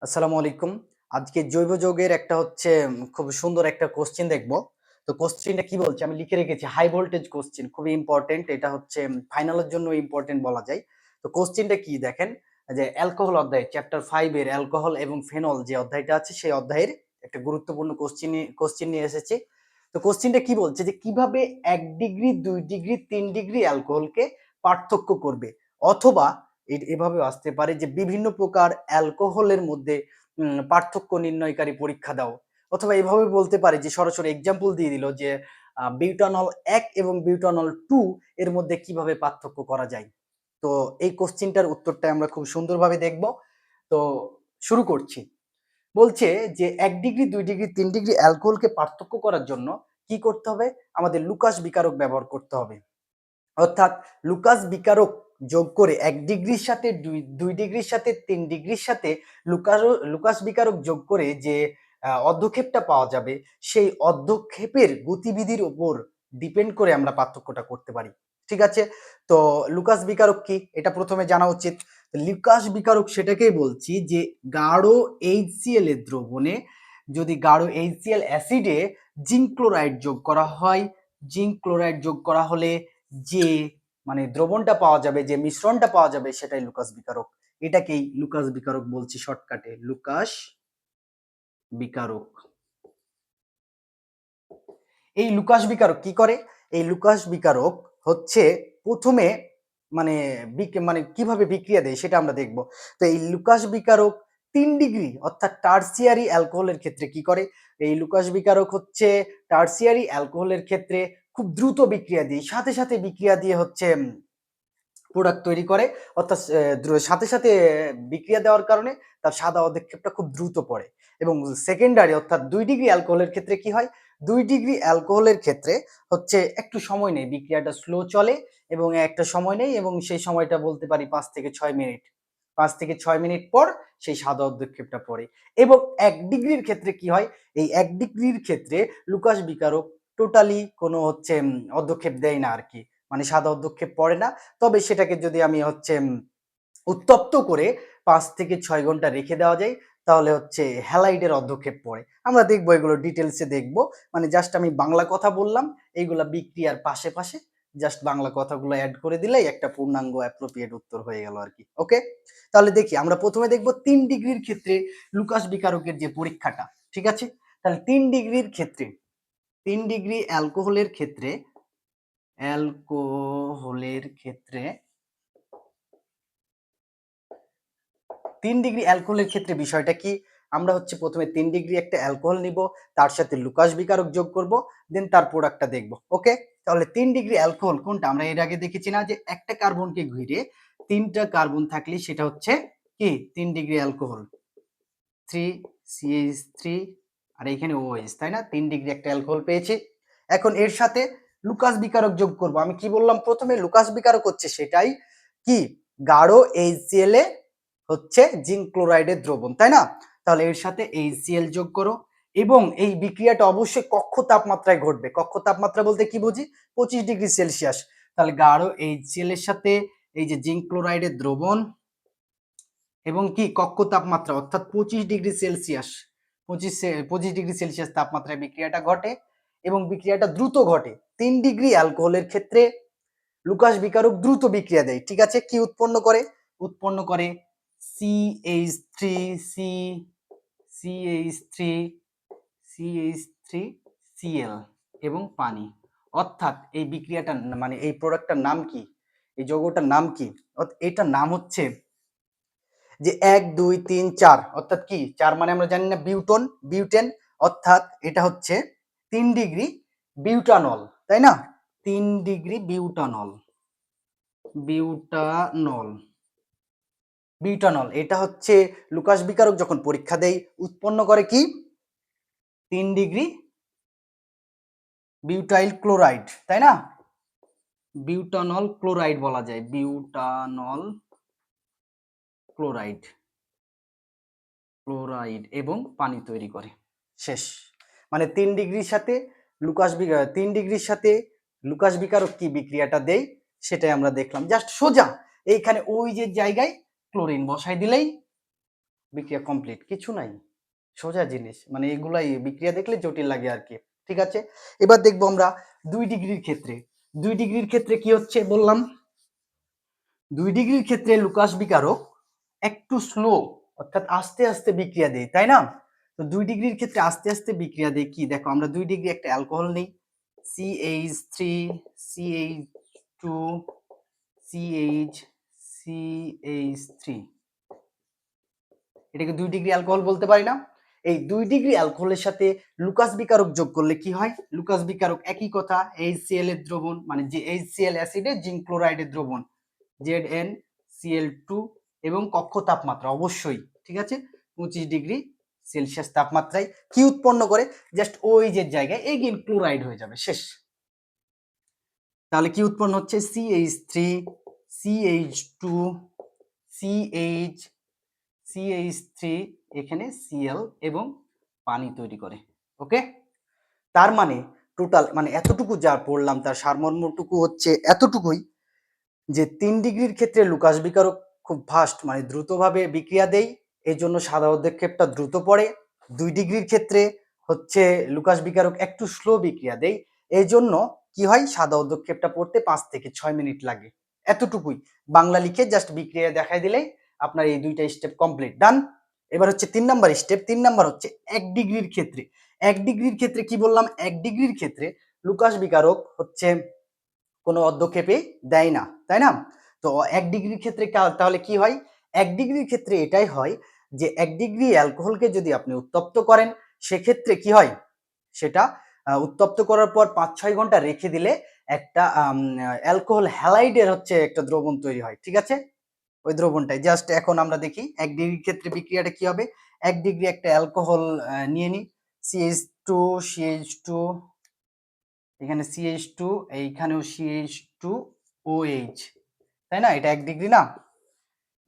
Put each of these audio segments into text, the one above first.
আসসালামু আলাইকুম। আজকে জৈব যৌগের একটা হচ্ছে খুব সুন্দর একটা কোশ্চেন দেখব। তো কোশ্চেনটা কি বলছে আমি লিখে রেখেছি, হাই ভোল্টেজ কোশ্চেন, খুবই ইম্পোর্টেন্ট। এটা হচ্ছে ফাইনালের জন্য ইম্পোর্টেন্ট বলা যায়। তো কোশ্চেনটা কি দেখেন, যে অ্যালকোহল অধ্যায় চ্যাপ্টার 5 এর অ্যালকোহল এবং ফেনল যে অধ্যায়টা আছে সেই অধ্যায়ের একটা গুরুত্বপূর্ণ কোশ্চেন নিয়ে এসেছি। তো কোশ্চেনটা কি বলছে যে কিভাবে 1 ডিগ্রি, 2 ডিগ্রি, 3 ডিগ্রি অ্যালকোহলকে পার্থক্য করবে, অথবা এভাবেও আসতে পারে যে বিভিন্ন প্রকার অ্যালকোহলের মধ্যে পার্থক্য নির্ণয়কারী পরীক্ষা দাও, অথবা এভাবে বলতে পারে যে সরাসরি এক্সাম্পল দিয়ে দিল যে বিউটানল 1 এবং বিউটানল 2 এর মধ্যে কিভাবে পার্থক্য করা যায়। তো এই কোশ্চেনটার উত্তরটা আমরা খুব সুন্দরভাবে দেখব। তো শুরু করছি। বলছে যে 1 ডিগ্রি, 2 ডিগ্রি, 3 ডিগ্রি অ্যালকোহলকে পার্থক্য করার জন্য কি করতে হবে? আমাদের লুকাস বিকারক ব্যবহার করতে হবে। অর্থাৎ লুকাস বিকারক যোগ করে 1 ডিগ্রির সাথে 2 ডিগ্রির সাথে 3 ডিগ্রির সাথে লুকাস বিকারক যোগ করে যে অর্ধক্ষেপটা পাওয়া যাবে, সেই অর্ধক্ষেপের গতিবিধির উপর ডিপেন্ড করে আমরা পার্থক্যটা করতে পারি। ঠিক আছে? তো লুকাস বিকারক কি? এটা প্রথমে জানা উচিত। লুকাস বিকারক সেটাকেই বলছি যে গাঢ় HCl এর দ্রবণে যদি গাঢ় HCl অ্যাসিডে জিঙ্ক ক্লোরাইড যোগ করা হয়, জিঙ্ক ক্লোরাইড যোগ করা হলে যে দ্রবণটা পাওয়া যাবে, যে মিশ্রণটা পাওয়া যাবে, সেটাই লুকাস বিকারক। এটাকেই লুকাস বিকারক বলছি শর্টকাটে, লুকাস বিকারক। এই লুকাস বিকারক কি করে? এই লুকাস বিকারক হচ্ছে প্রথমে মানে কিভাবে বিক্রিয়া দেয় সেটা আমরা দেখব। তো এই লুকাস বিকারক 3 ডিগ্রি অর্থাৎ টারসিয়ারি অ্যালকোহলের ক্ষেত্রে কি করে? এই লুকাস বিকারক হচ্ছে টারসিয়ারি অ্যালকোহলের ক্ষেত্রে খুব দ্রুত বিক্রিয়া দিয়ে, সাথে সাথে বিক্রিয়া দিয়ে হচ্ছে প্রোডাক্ট তৈরি করে। অর্থাৎ সাথে সাথে বিক্রিয়া দেওয়ার কারণে তার সাদা অধঃক্ষেপটা খুব দ্রুত পড়ে। এবং সেকেন্ডারি অর্থাৎ 2 ডিগ্রি অ্যালকোহলের ক্ষেত্রে কি হয়? 2 ডিগ্রি অ্যালকোহলের ক্ষেত্রে হচ্ছে একটু সময় নেয়, বিক্রিয়াটা স্লো চলে এবং একটা সময় নেয়, এবং সেই সময়টা বলতে পারি 5 থেকে 6 মিনিট। 5 থেকে 6 মিনিট পর সেই সাদা অধঃক্ষেপটা পড়ে। এবং 1 ডিগ্রির ক্ষেত্রে কি হয়? এই 1 ডিগ্রির ক্ষেত্রে লুকাস বিকারক টোটালি কোনো হচ্ছে অধঃক্ষেপ দেয় না আরকি। সাদা অধঃক্ষেপ পড়ে না। তবে সেটাকে যদি আমি হচ্ছে উত্তপ্ত করে 5 থেকে 6 ঘন্টা রেখে দেওয়া যায়, তাহলে হচ্ছে হ্যালাইডের অর্ধক্ষেপ পড়ে। আমরা দেখবো, এগুলো ডিটেইলসে দেখবো। জাস্ট আমি বাংলা কথা বললাম, এইগুলা বিক্রিয়ার পাশে পাশে জাস্ট বাংলা কথাগুলো এড করে দিলেই একটা পূর্ণাঙ্গ অ্যাপ্রোপ্রিয়েট উত্তর হয়ে গেল আরকি। ওকে? তাহলে দেখি, আমরা প্রথমে দেখবো 3 ডিগ্রির ক্ষেত্রে লুকাস বিকারকের যে পরীক্ষাটা। ঠিক আছে? তাহলে 3 ডিগ্রির ক্ষেত্রে, 3 ডিগ্রি অ্যালকোহলের ক্ষেত্রে 3 ডিগ্রি অ্যালকোহলের ক্ষেত্রে বিষয়টা কি? আমরা হচ্ছে প্রথমে 3 ডিগ্রি একটা অ্যালকোহল নিব, তার সাথে লুকাস বিকারক যোগ করব, দেন তার প্রোডাক্টটা দেখব। ওকে? তাহলে 3 ডিগ্রি অ্যালকোহল কোনটা? আমরা এর আগে দেখেছি না যে একটা কার্বনকে ঘিরে 3টা কার্বন থাকলে সেটা হচ্ছে কি? 3 ডিগ্রি অ্যালকোহল। 3CH3 আর এখানে OH, তাই না? 3 ডিগ্রি একটা অ্যালকোহল পেয়েছি। এখন এর সাথে লুকাস বিকারক যোগ করব। আমি কি বললাম প্রথমে? লুকাস বিকারক হচ্ছে সেটাই কি? গাঢ় HCl এ হচ্ছে জিঙ্ক ক্লোরাইডের দ্রবণ, তাই না? তাহলে এর সাথে HCl যোগ করো, এবং এই বিক্রিয়াটা অবশ্যই কক্ষ তাপমাত্রায় ঘটবে। কক্ষ তাপমাত্রা বলতে কি বুঝি? 25 ডিগ্রি সেলসিয়াস। তাহলে গাঢ় HCl এর সাথে এই যে জিঙ্ক ক্লোরাইডের দ্রবণ এবং কি কক্ষ তাপমাত্রা অর্থাৎ 25 ডিগ্রি সেলসিয়াস, 25 ডিগ্রি সেলসিয়াস তাপমাত্রায় বিক্রিয়াটা ঘটে, এবং বিক্রিয়াটা দ্রুত ঘটে। 3 ডিগ্রি অ্যালকোহলের ক্ষেত্রে লুকাস বিকারক দ্রুত বিক্রিয়া দেয়। ঠিক আছে? কি উৎপন্ন করে? উৎপন্ন করে CH3 সি CH3 CH3Cl এবং পানি। অর্থাৎ এই বিক্রিয়াটা এই প্রোডাক্টটার নাম কি? এই যৌগটার নাম কি? এটার নাম হচ্ছে যে 1 2 3 4, অর্থাৎ কি 4 আমরা জানি না বিউটেন, অর্থাৎ এটা হচ্ছে 3 ডিগ্রি বিউটানল, তাই না? 3 ডিগ্রি বিউটানল বিউটানল এটা হচ্ছে লুকাস বিকারক যখন পরীক্ষা দেয় উৎপন্ন করে কি? 3 ডিগ্রি বিউটাইল ক্লোরাইড, তাই না? বিউটানল ক্লোরাইড বলা যায়, বিউটানল ক্লোরাইড এবং পানি তৈরি করে। শেষ। 3 ডিগ্রির সাথে 3 ডিগ্রির সাথে লুকাস বিকারক কি বিক্রিয়াটা দেয় সেটাই আমরা দেখলাম। জাস্ট সোজা এইখানে ওই যে জায়গায় ক্লোরিন বসাই দিলেই বিক্রিয়া কমপ্লিট, কিছু নাই, সোজা জিনিস, মানে এগুলাই বিক্রিয়া দেখলে জটিল লাগে আর কি। ঠিক আছে, এবার দেখবো আমরা 2 ডিগ্রির ক্ষেত্রে। 2 ডিগ্রির ক্ষেত্রে কি হচ্ছে বললাম, 2 ডিগ্রির ক্ষেত্রে লুকাস বিকারক একটু স্লো, অর্থাৎ আস্তে আস্তে বিক্রিয়া দেয়, তাই না? তো 2 ডিগ্রির ক্ষেত্রে আস্তে আস্তে বিক্রিয়া দেয় কি, দেখো আমরা 2 ডিগ্রি একটা অ্যালকোহল নেই, CH3 CH2 CH3, এটাকে 2 ডিগ্রি অ্যালকোহল বলতে পারি না? এই 2 ডিগ্রি অ্যালকোহলের সাথে লুকাস বিকারক যোগ করলে কি হয়? লুকাস বিকারক একই কথা, HCl এর দ্রবণ, মানে যে HCl অ্যাসিডে জিঙ্ক ক্লোরাইডের দ্রবণ, ZnCl2, এবং কক্ষ তাপমাত্রা অবশ্যই, ঠিক আছে, 25 ডিগ্রি সেলসিয়াস তাপমাত্রায় কি উৎপন্ন করে? জাস্ট ওই যে জায়গায় এগেইন ক্লোরাইড হয়ে যাবে, শেষ। তাহলে কি উৎপন্ন হচ্ছে? CH3 CH2 CH CH3, এখানে Cl এবং পানি তৈরি করে। ওকে, তার মানে টোটাল মানে এতটুকু যা পড়লাম তার সারমর্মটুকু হচ্ছে এতটুকুই, যে 3 ডিগ্রির ক্ষেত্রে লুকাস বিকারক খুব ফাস্ট, মানে দ্রুতভাবে বিক্রিয়া দেয়, এই জন্য সাদা অধ্যক্ষেপটা দ্রুত পড়ে। 2 ডিগ্রির ক্ষেত্রে হচ্ছে লুকাস বিকারক একটু স্লো বিক্রিয়া দেয়, এই জন্য কি হয়, সাদা অধ্যক্ষেপটা পড়তে 5 থেকে 6 মিনিট লাগে। এতটুকুই বাংলা লিখে জাস্ট বিক্রিয়া দেখাই দিলেই আপনার এই 2টা স্টেপ কমপ্লিট, ডান। এবার হচ্ছে 3 নাম্বার স্টেপ। 3 নাম্বার হচ্ছে 1 ডিগ্রির ক্ষেত্রে। 1 ডিগ্রির ক্ষেত্রে কি বললাম? 1 ডিগ্রির ক্ষেত্রে লুকাস বিকারক হচ্ছে কোনো অর্ধক্ষেপে দেয় না, তাই না? তো 1 ডিগ্রির ক্ষেত্রে তাহলে কি হয়? 1 ডিগ্রির ক্ষেত্রে এটাই হয় যে 1 ডিগ্রি অ্যালকোহলকে যদি আপনি উত্তপ্ত করেন, সেক্ষেত্রে কি হয়, সেটা উত্তপ্ত করার পর 5-6 ঘন্টা রেখে দিলে একটা অ্যালকোহল হ্যালাইডের হচ্ছে একটা দ্রবণ তৈরি হয়, ঠিক আছে? ওই দ্রবণটাই জাস্ট এখন আমরা দেখি 1 ডিগ্রির ক্ষেত্রে বিক্রিয়াটা কি হবে। 1 ডিগ্রি একটা অ্যালকোহল নিয়ে নিই, CH2 CH2, এখানে CH2, এইখানেও CH2OH, তাই না? এটা 1 ডিগ্রি না,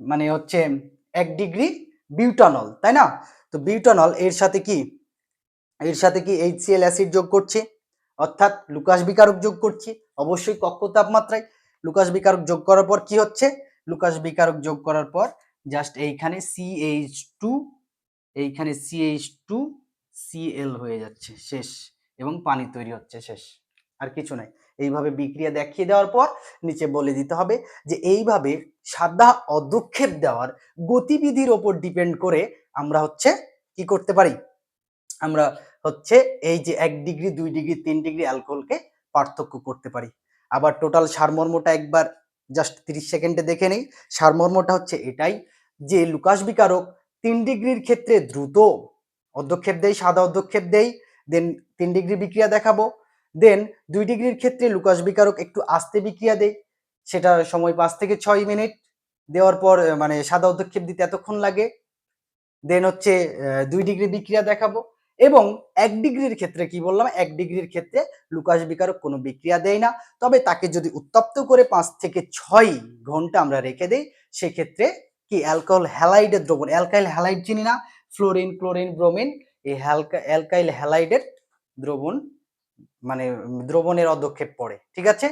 মানে হচ্ছে 1 ডিগ্রি বিউটানল, তাই না? তো বিউটানল এর সাথে কি, এর সাথে কি HCl অ্যাসিড যোগ করছি, অর্থাৎ লুকাস বিকারক যোগ করছি, অবশ্যই কক্ষ তাপমাত্রায়। লুকাস বিকারক যোগ করার পর কি হচ্ছে? লুকাস বিকারক যোগ করার পর জাস্ট এইখানে CH2, এইখানে CH2Cl হয়ে যাচ্ছে, শেষ, এবং পানি তৈরি হচ্ছে, শেষ, আর কিছু নাই। এইভাবে বিক্রিয়া দেখিয়ে দেওয়ার পর নিচে বলে দিতে হবে যে এইভাবে সাদা অধক্ষেপ দেওয়ার গতিবিধির ওপর ডিপেন্ড করে আমরা হচ্ছে কি করতে পারি, আমরা হচ্ছে এই যে 1 ডিগ্রি 2 ডিগ্রি 3 ডিগ্রি অ্যালকোহলকে পার্থক্য করতে পারি। আবার টোটাল সারমর্মটা একবার জাস্ট 30 সেকেন্ডে দেখে নেই। সারমর্মটা হচ্ছে এটাই যে লুকাস বিকারক 3 ডিগ্রির ক্ষেত্রে দ্রুত অধ্যক্ষেপ দেয়, সাদা অধ্যক্ষেপ দেয়, দেন 3 ডিগ্রি বিক্রিয়া দেখাবো। দেন 2 ডিগ্রির ক্ষেত্রে লুকাস বিকারক একটু আস্তে বিক্রিয়া দেয়, সেটা সময় 5 থেকে 6 মিনিট, দেওয়ার পর মানে সাদা অধ্যক্ষেপ দিতে এতক্ষণ লাগে। দেন হচ্ছে 2 ডিগ্রি বিক্রিয়া দেখাবো। এবং 1 ডিগ্রির ক্ষেত্রে কি বললাম, 1 ডিগ্রির ক্ষেত্রে লুকাস বিকারক কোনো বিক্রিয়া দেয় না, তবে তাকে যদি উত্তপ্ত করে 5 থেকে 6 ঘন্টা আমরা রেখে দেই, সেক্ষেত্রে কি অ্যালকোহল হ্যালাইডের দ্রবণ, অ্যালকাইল হ্যালাইড চিনি না, ফ্লোরিন ক্লোরিন ব্রোমিন, এই অ্যালকাইল হ্যালাইডের দ্রবণ, মানে দ্রবণের অধ্যক্ষেপ পড়ে, ঠিক আছে?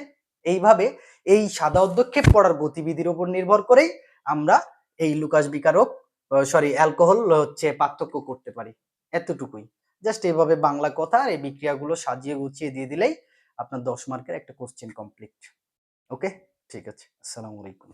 এইভাবে এই সাদা অধ্যক্ষেপ পড়ার গতিবিধির উপর নির্ভর করেই আমরা এই লুকাস বিকারক সরি অ্যালকোহল হচ্ছে পার্থক্য করতে পারি, এতটুকুই। জাস্ট এইভাবে বাংলা কথা আর এই বিক্রিয়াগুলো সাজিয়ে গুছিয়ে দিয়ে দিলেই আপনার 10 মার্কের একটা কোশ্চেন কমপ্লিট। ওকে, ঠিক আছে, আসসালামু আলাইকুম।